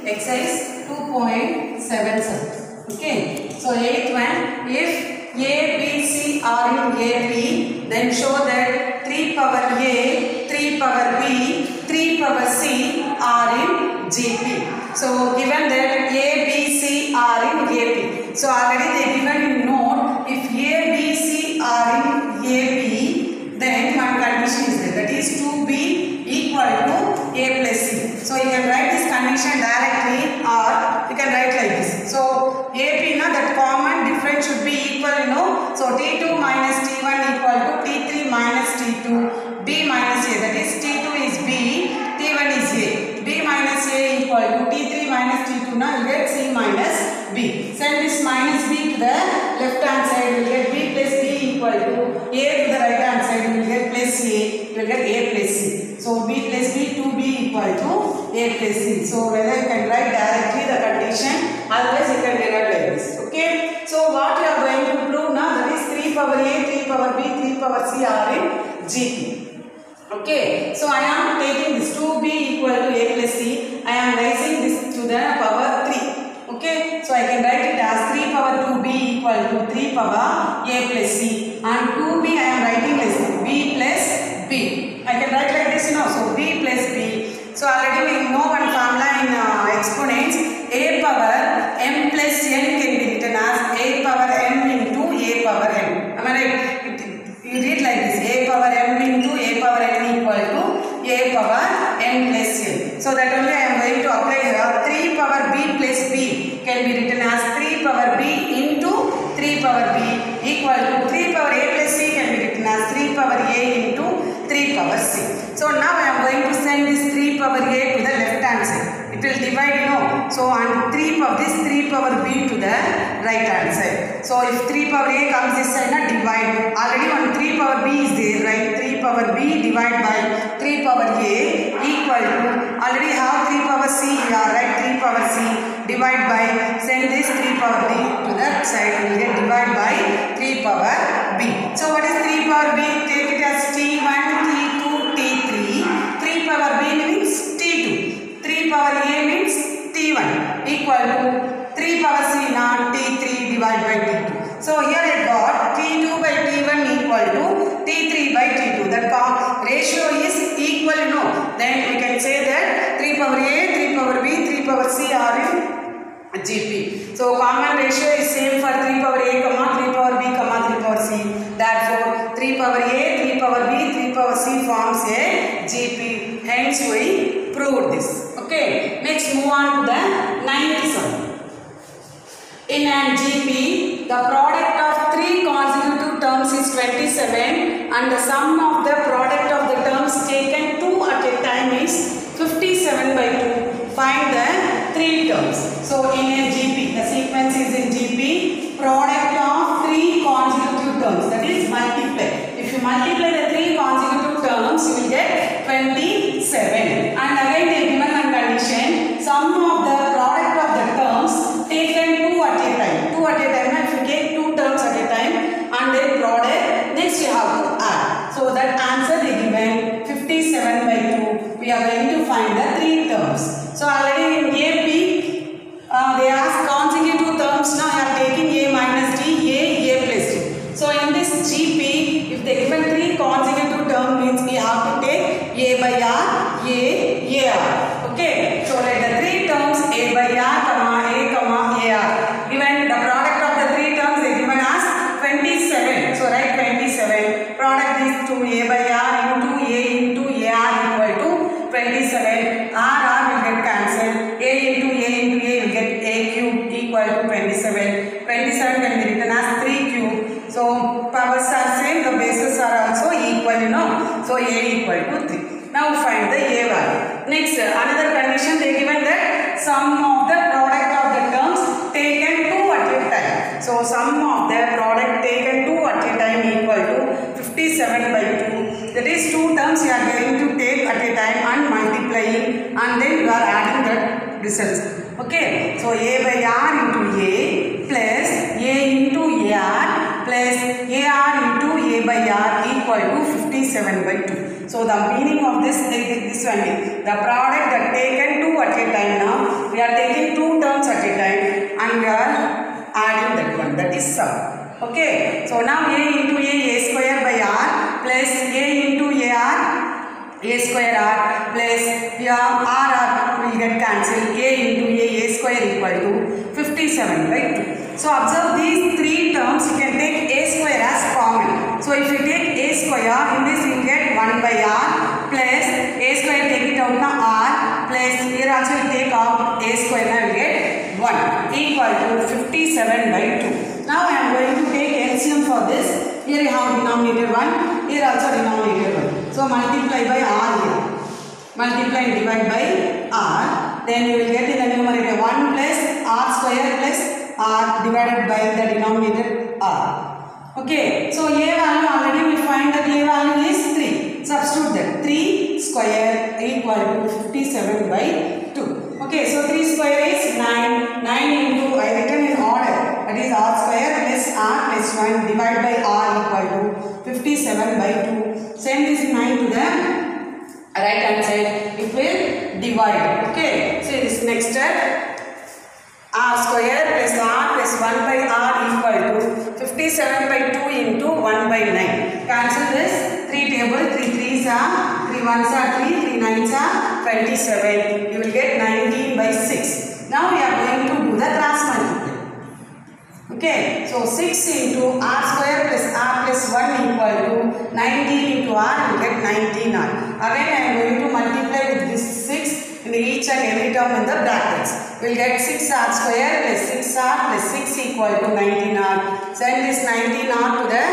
exercise 2.77. Okay. So 8th one, if A, B, C are in AP, then show that 3 power A, 3 power B, 3 power C are in GP. So given that A, B, C are in AP. So already they given in note, if A, B, C are in AP, then one condition is there, that is 2B equal to A plus C. So you can write this condition directly, or you can write like this. So AP, now that common difference should be equal, So T2 minus T1 equal to T3 minus T2, B minus A, that is T2 is B, T1 is A. B minus A equal to T3 minus T2, now you get C minus B. Send this minus B to the left hand side, you will get B plus B equal to A to the right hand side, you will get plus A, you will get A plus C. So B plus B, 2B equal to A plus C. So whether you can write directly the condition, otherwise you can derive like this. Okay. So what you are going to prove now, that is 3 power A, 3 power B, 3 power C are in GP. Okay. So I am taking this 2B equal to A plus C. I am raising this to the power 3. Okay. So I can write it as 3 power 2B equal to 3 power A plus C. And 2B I am writing as B plus B. I can write like this, So B plus B. So already we know one formula in exponents. A power m plus n can be written as A power m into A power n. Am I right? You read like this. A power m into A power n equal to A power n plus n. So that only I am going to apply here. 3 power B plus B can be written as 3 power B into 3 power B equal to 3 power A plus C can be written as 3 power A into 3 power C. So now I am going to send this 3 power A to the left hand side. It will divide, So and 3 power this 3 power B to the right hand side. So if 3 power A comes this side, not divide. Already one 3 power B is there, right? 3 power B divided by 3 power A equal to, already have 3 power C here, right? 3 power C divide by, send this 3 power B to that side, you will get divide by 3 power B. So what is 3 power B? Take it as T1, T2, T3. 3 power B means T2. 3 power A means T1 equal to 3 power C not T3 divided by T2. So here I got T2 by T1 equal to T3 by T2. That ratio is equal, Then we can say that 3 power A, 3 power B, 3 power C are in GP. So common ratio is same for 3 power A, 3 power B, 3 power C. Therefore 3 power A, 3 power B, 3 power C forms a GP. Hence we proved this. Okay. Next move on to the 9th sum. In an GP, the product of 3 consecutive terms is 27 and the sum of the product of the terms taken 2 at a time is 57 by 2. Find the 3 terms. So in a GP, the sequence is in GP, product of 3 consecutive terms, that is multiply. If you multiply the 3 consecutive terms, you will get 27. And again they given one condition, sum of the product of the terms taken 2 at a time. 2 at a time, if you take 2 terms at a time and then product, next you have to add. So that answer they given 57 by 2. We are going to find the 3 terms. So already in AP, they ask consecutive terms. Now I am taking A minus D, A plus D. So in this GP, if they given 3 consecutive terms, means we have to take A by R, A, AR. Okay. So let the 3 terms A by R, A, AR. Given the product of the 3 terms, they given as 27. So write 27. Product is to A by R into A into AR equal to 27. R will get cancelled. A into A into A will get A cube equal to 27. 27 can be written as 3 cube. So powers are same, the bases are also equal, So A equal to 3. Now find the A value. Next, another condition they given that sum of the product of the terms taken 2 at a time. So sum of the product taken 2 at a time equal to 57 by 2. That is 2 terms you are going to take at a time and multiplying, and then you are adding the results. Okay. So A by R into A plus A into AR plus AR into A by R equal to 57 by 2. So the meaning of this one is the product that taken 2 at a time. Now we are taking two terms at a time and we are adding that one, that is sum. Okay, so now a into a square by r plus a into a square r plus here r will get cancelled. A into a square equal to 57 by 2. So observe these three terms, you can take a square as common. So if you take a square, in this you will get 1 by r plus a square, take it out now r plus here also you take out a square, now you get 1 equal to 57 by 2. Now I am going to take LCM for this. Here you have denominator 1, here also denominator 1. So multiply by r here. Multiply and divide by r. Then you will get in the numerator 1 plus r square plus r divided by the denominator r. Okay. So a value already we find that a value is 3. Substitute that. 3 square equal to 57 by 2. Okay, so 3 square is 9. 9 into, I written in order, that is r square plus r plus 1 divided by r equal to 57 by 2. Send this 9 to the right hand side, it will divide. Okay, so this next step, r square plus r plus 1 by r equal to 57 by 2 into 1 by 9. Cancel this, 3 table, 3 3s are, 3 1s are 3, 3 9s are 27. You will get 19 by 6. Now we are going to do the cross multiply. Okay, so 6 into r square plus r plus 1 equal to 19 into r, you get 19r. Again I am going to multiply with this 6 in each and every term in the brackets. We will get 6r square plus 6r plus 6 equal to 19r. Send this 19r to the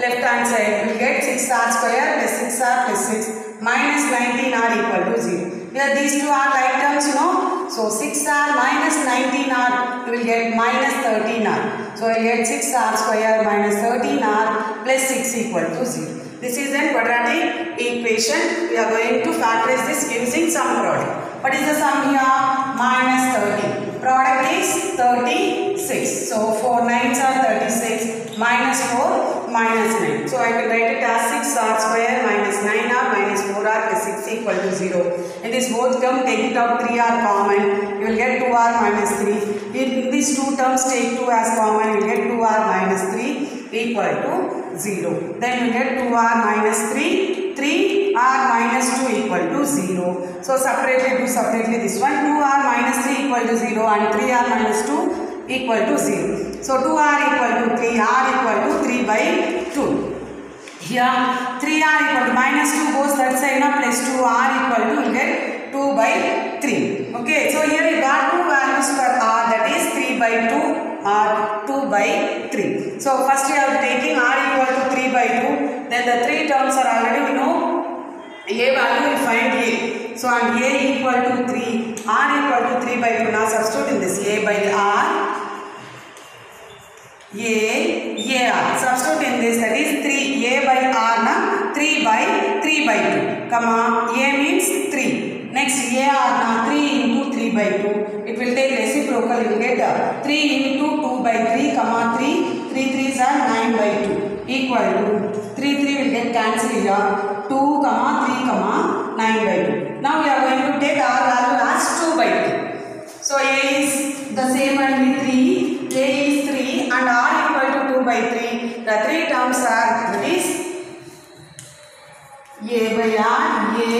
left hand side. We will get 6r square plus 6r plus 6 minus 19r equal to 0. Here these two are like terms, you know. So 6r minus 19r, you will get minus 13r. So you will get 6r square minus 13r plus 6 equal to 0. This is a quadratic equation. We are going to factorize this using sum product. What is the sum here? Minus 13. Product is 36. So 4 9s are 36. Minus 4 minus 9. So I will write it as 6r square minus 9r minus 4r plus 6 equal to 0. In this both term, take it out 3r common. You will get 2r minus 3. In these two terms, take 2 as common. You will get 2r minus 3 equal to 0. Then you get 2r minus 3. 3r minus 2 equal to 0. So separately do separately this one. 2r minus 3 equal to 0 and 3r minus 2 equal to 0. So 2r equal to 3, r equal to 3 by 2. Here 3r equal to minus 2 goes that side now, plus 2r equal to, you get 2 by 3. Okay, so here we got two values for r, that is 3 by 2 or 2 by 3. So first we are taking r equal to 3 by 2. Then the three terms are already we know. A value we find a. So and a equal to 3, r equal to 3 by 2. Now substitute in this a by r, r. Substitute in this, that is 3 a by r na 3 by 2. Comma a means 3. Next a r na 3 into 3 by 2. It will take reciprocal. You will get 3 into 2 by 3 comma 3. 3 3s are 9 by 2 equal to 3 3 will get cancelled here. 2 comma 3 comma 9 by 2. Now we are going to take our value as 2 by 2. So a is the same only 3. A is 3 and r equal to 2 by 3. The three terms are, that is a by r, a.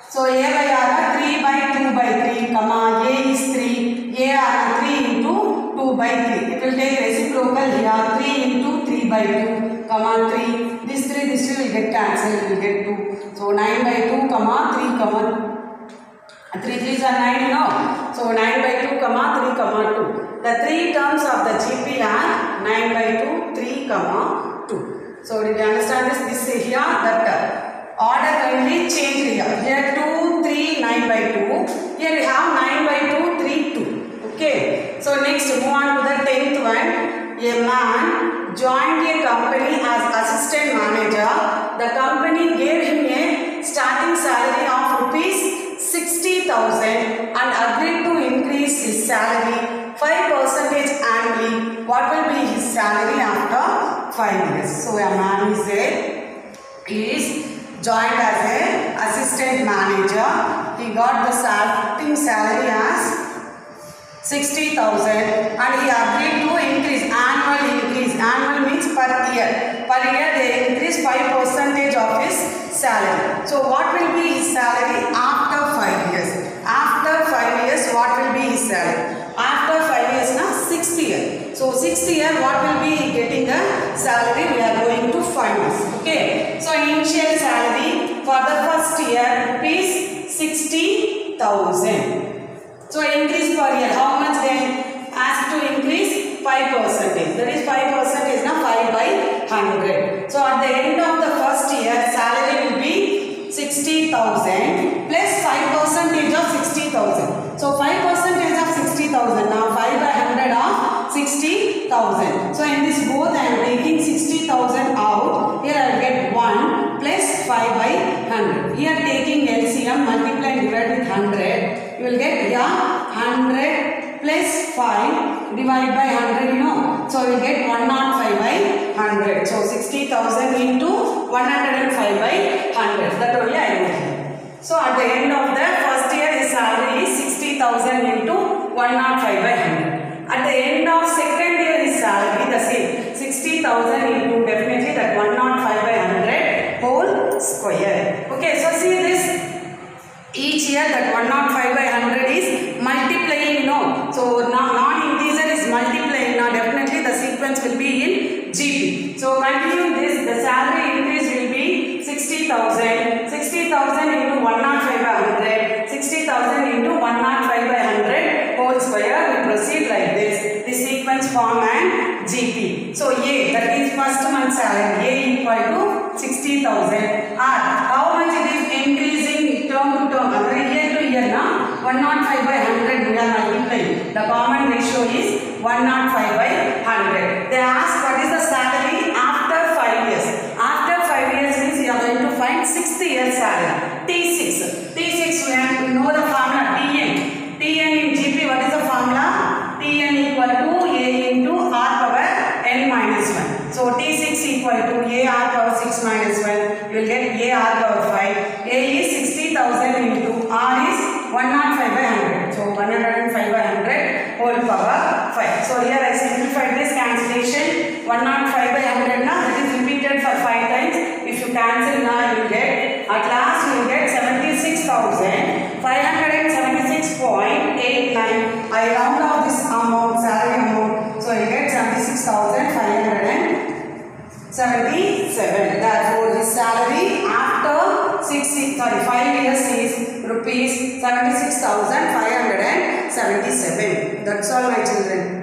So a by r are 3 by 2 by 3 comma a is 3. A are 3 into 2 by 3. It will take reciprocal here. 3 into 3 by 2 comma 3. This 3 will get cancelled. You will get 2. So 9 by 2 comma 3 comma 3 3s are 9, you know. So 9 by 2 comma 3 comma 2. The three terms of the GP are 9 by 2, 3 comma 2. So did you understand this? This is here that order kindly change here. Here 2, 3, 9 by 2. Here we have 9 by 2, 3, 2. Okay. So next move on to the 10th one. A man joined a company as assistant manager. The company gave him a starting salary of rupees 60,000 and agreed to increase his salary 5% annually. What will be his salary after 5 years? So a man is joined as a assistant manager. he got the starting salary as 60,000 and he agreed to increase, annual increase. Annual means per year. Per year they increase 5% of his salary. So what will be his salary after 5 years? After 5 years what will be his salary? After 5 years now 6th year. So 6th year what will be getting a salary? We are going to find this. Okay. So initial salary for the first year is 60,000. So increase per year, how much they asked to increase? 5%. That is 5% is now 5 by 100. So at the end of the first year, salary will be 60,000 plus 5% of 60,000. So 5% of 60,000. Now 5 by 100 of 60,000. So in this both I am taking 60,000 out. Here I will get 1 plus 5 by 100. Here taking LCM, multiply and divide with 100. You will get 100 plus 5 divided by 100, you know. So you will get 105 by 100. So 60,000 into 105 by 100. That only I know. So at the end of the first year his salary is 60,000 into 105 by 100. At the end of second year his salary the same. 60,000 into definitely that 105 by 100 whole square. Okay, so see this. Each year that 105 by 100 is multiplying, you know. So now non-integer is multiplying. Now definitely the sequence will be in GP. So continue this. The salary increase will be 60,000. 60,000 into 105 by 100. 60,000 into 105 by 100 whole square. We proceed like this. The sequence form and GP. So A, that is first month salary. A equal to 60,000. R, how much it is increasing term to term? Year to year now 105 by 100 we are multiplying. The common ratio is 105 by 100. They ask what is the salary after 5 years. After 5 years means you are going to find 6th year salary. T6. T6 we have to know the formula Tn. Tn in GP what is the formula? Tn equal to A into R power n minus 1. So T6 equal to A R power 6 minus 1. You will get A R power 5. A is 60,000 into R is 105 by 100. So 105 by 100 whole power 5. So here I simplified this cancellation. 105 by 100 now that is repeated for 5 times. If you cancel now you will get, at last you will get 76,576.89. I round off this amount, salary amount. So you get 76,577. Therefore his salary after 5 years is rupees 76,577. That's all my children.